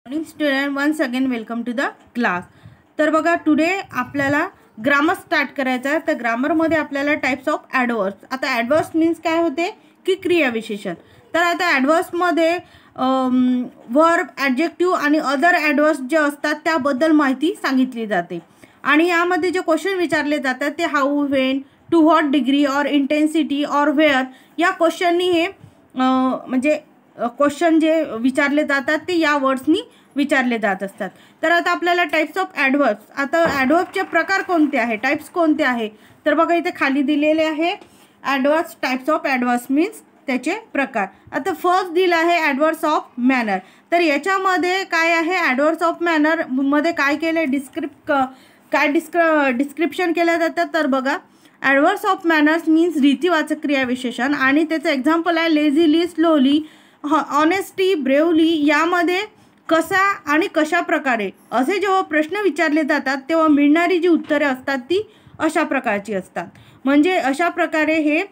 Morning student, once again welcome to the class. तर बघा, today आपल्याला ग्रामर स्टार्ट करायचं आहे. तर ग्रामरमध्ये आपल्याला टाइप्स ऑफ ॲडवर्ब्स. आता ॲडवर्ब्स मीन्स काय होते की क्रियाविशेषण. तर आता ॲडवर्ब्समध्ये वर्ब, ॲडजेक्टिव्ह आणि अदर ॲडवर्ब्स जे असतात त्याबद्दल माहिती सांगितली जाते. आणि यामध्ये जे क्वेश्चन विचारले जातात ते how, when, to what degree or intensity or where या क्वेश्चननी हे म्हणजे क्वेश्चन जे विचारले जातात ते या वर्ड्सनी विचारले जात असतात. तर आता आपल्याला टाइप्स ऑफ ॲडवर्ब्स. आता ॲडवर्ब्सचे प्रकार कोणते आहे, टाइप्स कोणते आहे, तर बघा इथे खाली दिलेले आहे ॲडवर्ब्स. टाइप्स ऑफ ॲडवर्ब्स मीन्स त्याचे प्रकार. आता फर्स्ट दिलं आहे ॲडवर्ब्स ऑफ मॅनर. तर याच्यामध्ये काय आहे, ॲडवर्ब्स ऑफ मॅनर मध्ये काय केले, डिस्क्रिप्शन केलं जातं. तर बघा, ॲडवर्ब्स ऑफ मॅनर्स मीन्स रीतिवाचक क्रियाविशेषण आणि त्याचं एक्झाम्पल आहे लेझिली, स्लोली, ऑनेस्टी, ब्रेवली. यामध्ये कसा आणि कशा प्रकारे असे जेव्हा प्रश्न विचारले जातात तेव्हा मिळणारी जी उत्तरे असतात ती अशा प्रकारची असतात. म्हणजे अशा प्रकारे हे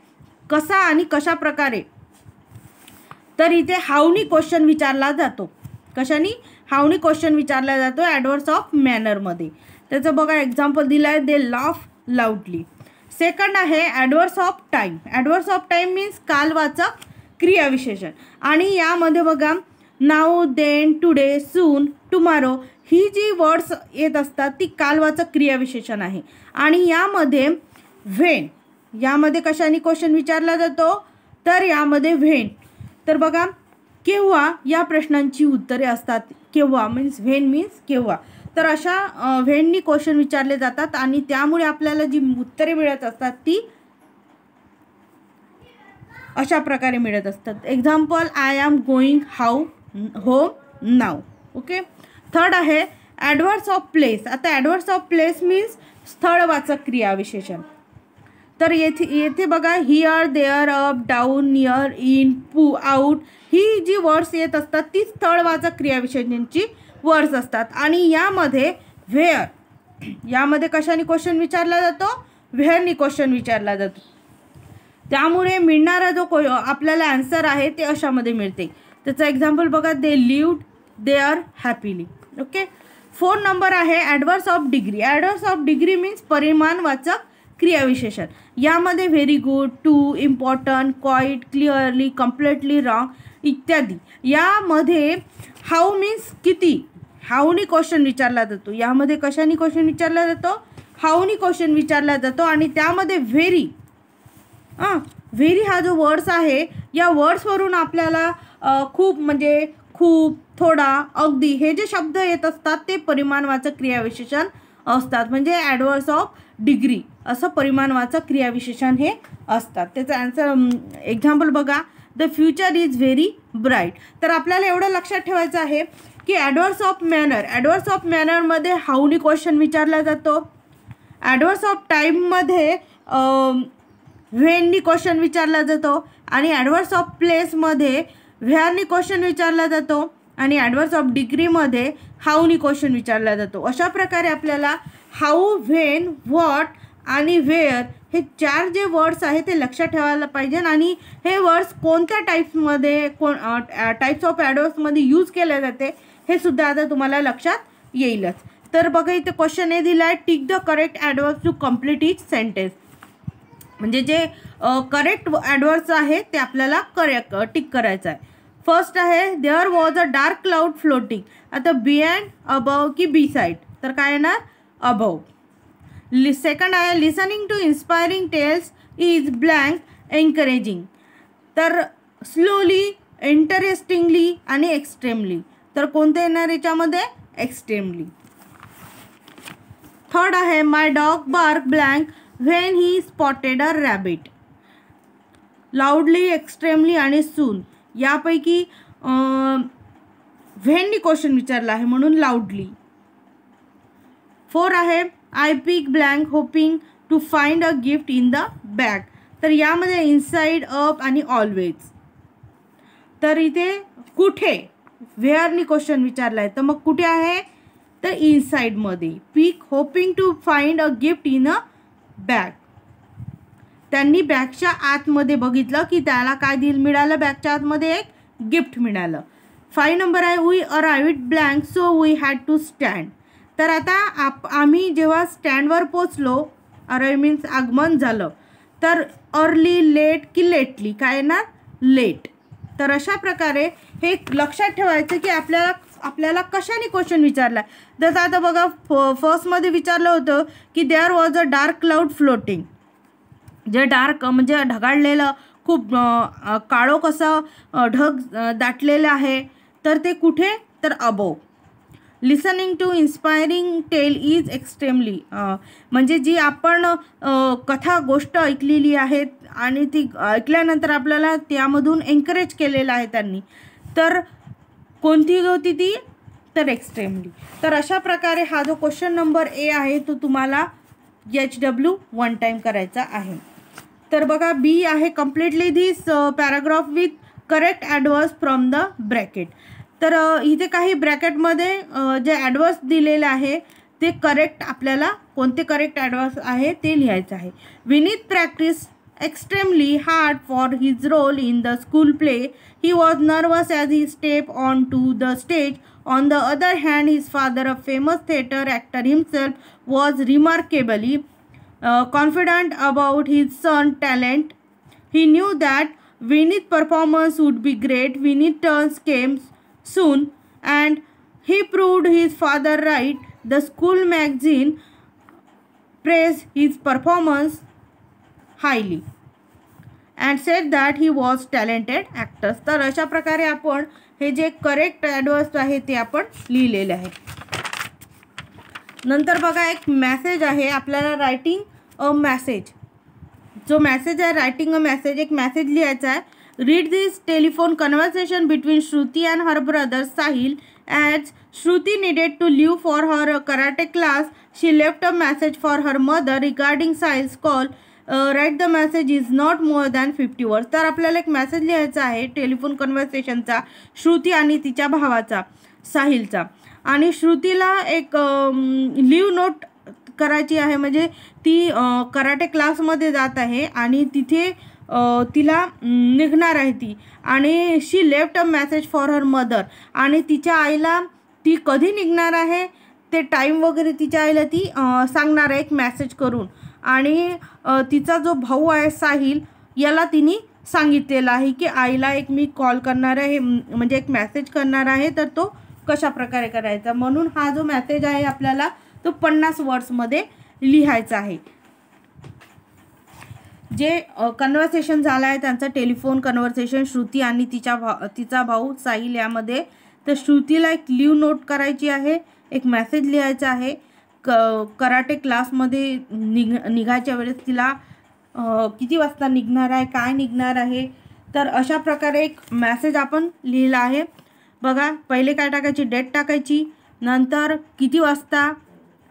कसा आणि कशा प्रकारे. तर इथे हाऊनी क्वेश्चन विचारला जातो. कशानी? हाऊनी क्वेश्चन विचारला जातो ॲडवर्ब्स ऑफ मॅनरमध्ये. त्याचं बघा एक्झाम्पल दिलं आहे, दे लाफ लाऊडली. सेकंड आहे adverbs of time. Adverbs of time means कालवाचक क्रियाविशेषण. आणि यामध्ये बघा now, then, today, soon, tomorrow ही जी वर्ड्स येत असतात ती कालवाचक क्रियाविशेषण आहे. आणि यामध्ये व्हेन, यामध्ये कशाने क्वेश्चन विचारला जातो, तर यामध्ये व्हेन. तर बघा, केव्हा या प्रश्नांची उत्तरे असतात. केव्हा मीन्स व्हेन मीन्स केव्हा. तर अशा व्हेननी क्वेश्चन विचारले जातात आणि त्यामुळे आपल्याला जी उत्तरे मिळत असतात ती अशा प्रकारे मिळत असतात. Example, I am going home now. Okay. Third आहे ॲडवर्ब्स ऑफ प्लेस. आता ॲडवर्ब्स ऑफ प्लेस मीन्स स्थळवाचक क्रियाविशेषण. तर येथे बघा here, there, up, down, near, in, out ही जी वर्ड्स येत असतात ती स्थळवाचक क्रियाविशेषणांची वर्ड्स असतात. आणि यामध्ये व्हेअर, यामध्ये कशाने क्वेश्चन विचारला जातो, व्हेअरनी क्वेश्चन विचारला जातो. त्यामुळे मिळणारा जो आपल्याला आन्सर आहे ते अशामध्ये मिळते. त्याचं एक्झाम्पल बघा, they lived there happily. Okay. 4 number आहे adverbs of degree. Adverbs of degree means परिमाणवाचक क्रियाविशेषण. यामध्ये very good, too, important, quite, clearly, completely, wrong इत्यादी. यामध्ये हाऊ मीन्स किती, हाऊनी क्वेश्चन विचारला जातो. यामध्ये कशाने क्वेश्चन विचारला जातो, हाऊनी क्वेश्चन विचारला जातो. आणि त्यामध्ये व्हेरी, व्हेरी हा जो वर्ड्स आहे या वर्ड्सवरून आपल्याला खूप म्हणजे खूप, थोडा, अगदी हे जे शब्द येत असतात ते परिमाणवाचक क्रियाविशेषण असतात. म्हणजे ॲडवर्ब्स ऑफ डिग्री असं परिमाणवाचक क्रियाविशेषण हे असतात. त्याचं आन्सर एक्झाम्पल बघा, the future is very bright. तर आपल्याला एवढं लक्षात ठेवायचं आहे की ॲडवर्ब्स ऑफ मॅनर, ॲडवर्ब्स ऑफ मॅनरमध्ये हाऊनी क्वेश्चन विचारला जातो. ॲडवर्ब्स ऑफ टाईममध्ये व्हेननी क्वेश्चन विचारला जातो. आणि ॲडवर्ब्स ऑफ प्लेसमध्ये व्हेअरनी क्वेश्चन विचारला जातो. आणि ॲडवर्ब्स ऑफ डिग्रीमध्ये हाऊनी क्वेश्चन विचारला जातो. अशा प्रकारे आपल्याला हाऊ, व्हेन, व्हॉट आणि वेअर हे 4 जे वर्ड्स आहेत ते लक्षात ठेवायला पाहिजे. आणि हे वर्ड्स कोणत्या टाईप्समध्ये टाईप्स ऑफ ॲडवर्ब्समध्ये यूज केले जाते हे सुद्धा आता तुम्हाला लक्षात येईलच. तर बघा इथे क्वेश्चन हे दिला आहे, tick the correct adverbs to complete each sentence. म्हणजे जे करेक्ट ॲडवर्ब्स आहे ते आपल्याला टिक करायचं आहे. फर्स्ट आहे there was a dark cloud floating. आता बियॉन्ड, अबव की बी साईड, तर काय येणार, अबव. सेकंड आहे listening to inspiring tales is blank encouraging. तर स्लोली, इंटरेस्टिंगली आणि एक्स्ट्रीमली. तर कोणते येणार याच्यामध्ये, एक्स्ट्रीमली. थर्ड आहे my dog bark blank when he spotted a rabbit. Loudly, extremely आणि सून यापैकी व्हेननी क्वेश्चन विचारला आहे म्हणून लाऊडली. 4 आहे I pick blank hoping to find a gift in the bag. तर यामध्ये इनसाइड, अप आणि ऑलवेज. तर इथे कुठे, व्हेअरनी क्वेश्चन विचारला आहे तर मग कुठे आहे, तर इनसाइडमध्ये. Pick, hoping to find a gift in a bag. त्यांनी बॅगच्या आतमध्ये बघितलं की त्याला काय मिळालं, बॅगच्या आतमध्ये एक गिफ्ट मिळालं. 5 नंबर आहे we arrived blank so we had to stand. तर आता आम्ही जेव्हा स्टँडवर पोचलो, अराइव्ह मीन्स आगमन झालं, तर अर्ली, लेट की लेटली, काय ना लेट. तर अशा प्रकारे हे लक्षात ठेवायचं की आपल्याला कशाने क्वेश्चन विचारला. जसं आता बघा फर्स्टमध्ये विचारलं होतं की there was a dark cloud floating. जे डार्क म्हणजे ढगाळलेलं खूप काळोख असं ढग दाटलेलं आहे, तर ते कुठे, तर above. Listening to inspiring tale is extremely, म्हणजे जी आपण कथा गोष्ट ऐकलेली आहे आणि ती ऐकल्यानंतर आपल्याला त्यामधून एन्करेज केलेलं आहे त्यांनी, तर कोणती होती ती, तर एक्स्ट्रीमली. तर अशा प्रकारे हा जो क्वेश्चन नंबर ए आहे तो तुम्हाला HW 1 टाइम करायचा आहे. तर बघा बी आहे completely this paragraph with correct adverse from the bracket. तर इथे काही ब्रॅकेटमध्ये जे ॲडवर्स दिलेले आहे ते करेक्ट, आपल्याला कोणते करेक्ट ॲडवर्स आहे ते लिहायचं आहे. Vineet practice extremely hard for his role in the school play. He was nervous as he stepped onto the stage. On the other hand, his father, a famous theatre actor himself, was remarkably confident about his son's talent. He knew that Vinith's performance would be great. Vinith's turn came soon, and he proved his father right. The school magazine praised his performance highly and said that he was talented actor. तर अशा प्रकारे आपण हे जे correct adverse आहे ते आपण लिहिलेले आहे. नंतर बघा एक मेसेज आहे, आपल्याला रायटिंग अ मेसेज. जो मेसेज आहे रायटिंग अ मेसेज, एक मेसेज लिहायचा आहे. Read this telephone conversation between Shruti and her brother Sahil. As Shruti needed to leave for her karate class, she left a message for her mother regarding Sahil's call. Write the message is not more than 50 words. तर आपल्याला एक message लिहायचा आहे telephone कन्व्हर्सेशनचा, Shruti आणि तिच्या भावाचा साहिलचा. आणि श्रुतीला एक लिव्ह नोट करायची आहे, म्हणजे ती कराटे क्लासमध्ये जात आहे आणि तिथे तिला निघणार आहे ती, आणि she left a message for her mother. आणि तिच्या आईला ती कधी निघणार आहे ते टाईम वगैरे तिच्या आईला ती सांगणार आहे एक मेसेज करून. आणि तिचा जो भाऊ आहे साहिल, याला तिने सांगितलेलं आहे की आईला एक मी कॉल करणार आहे, म्हणजे एक मेसेज करणार आहे, तर तो कशा प्रकारे करायचा. म्हणून हा जो मेसेज आहे आपल्याला तो 50 वर्ड्समध्ये लिहायचा आहे. जे कन्व्हर्सेशन झालं आहे त्यांचं टेलिफोन कन्व्हर्सेशन श्रुती आणि तिचा भाऊ साहिल यामध्ये, तर श्रुतीला एक लिव्ह नोट करायची आहे, एक मेसेज लिहायचा आहे. कराटे क्लासमध्ये निघायच्या वेळेस तिला किती वाजता निघणार आहे, काय निघणार आहे, तर अशा प्रकारे एक मेसेज आपण लिहिला आहे. बघा पहिले काय टाकायची, डेट टाकायची, नंतर किती वाजता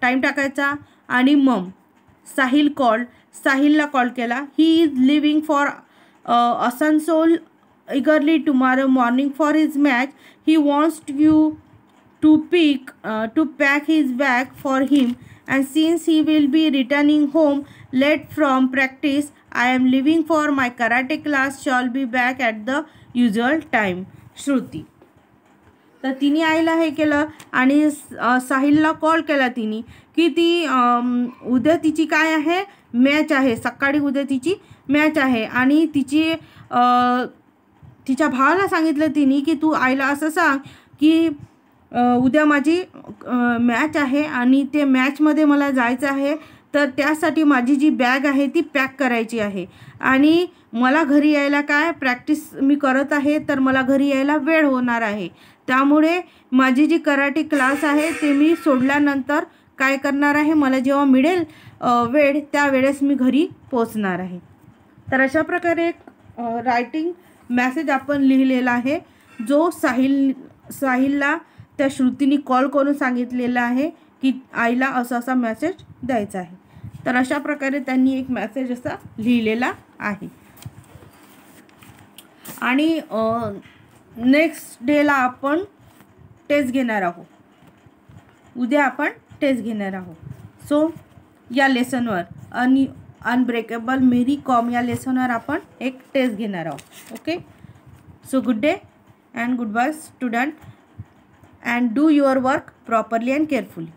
टाईम टाकायचा, आणि मग साहिलला कॉल केला. He is living for Asansol eagerly tomorrow morning for his match. He wants you to pack his bag for him, and since he will be returning home late from practice, I am leaving for my karate class. Shall be back at the usual time. Shruti. तर तिने आईला हे केलं आणि साहिलला call केला तिने की ती उद्या तिची काय आहे, मॅच आहे, सकाळी उद्या तिची मॅच आहे. आणि तिच्या भावाला सांगितलं तिने की तू आईला असं सांग की उद्या माझी मॅच आहे आणि ते मॅचमध्ये मला जायचं आहे, तर त्यासाठी माझी जी बॅग आहे ती पॅक करायची आहे, आणि मला घरी यायला काय प्रॅक्टिस मी करत आहे, तर मला घरी यायला वेळ होणार आहे. त्यामुळे माझी जी कराटे क्लास आहे ते मी सोडल्यानंतर काय करणार आहे, मला जेव्हा मिळेल वेळ त्यावेळेस मी घरी पोचणार आहे. तर अशा प्रकारे एक रायटिंग मेसेज आपण लिहिलेला आहे, जो साहिलला त्या श्रुतीने कॉल करून सांगितलेला आहे की आईला असा मेसेज द्यायचा आहे. तर अशा प्रकारे त्यांनी एक मेसेज असा लिहिलेला आहे. आणि नेक्स्ट डेला आपण टेस्ट घेणार आहोत, उद्या आपण टेस्ट घेणार आहोत. सो या लेसनवर आणि अनब्रेकेबल मेरी कॉम या लेसनवर आपण एक टेस्ट घेणार आहोत. Okay, so good day and goodbye student, and do your work properly and carefully.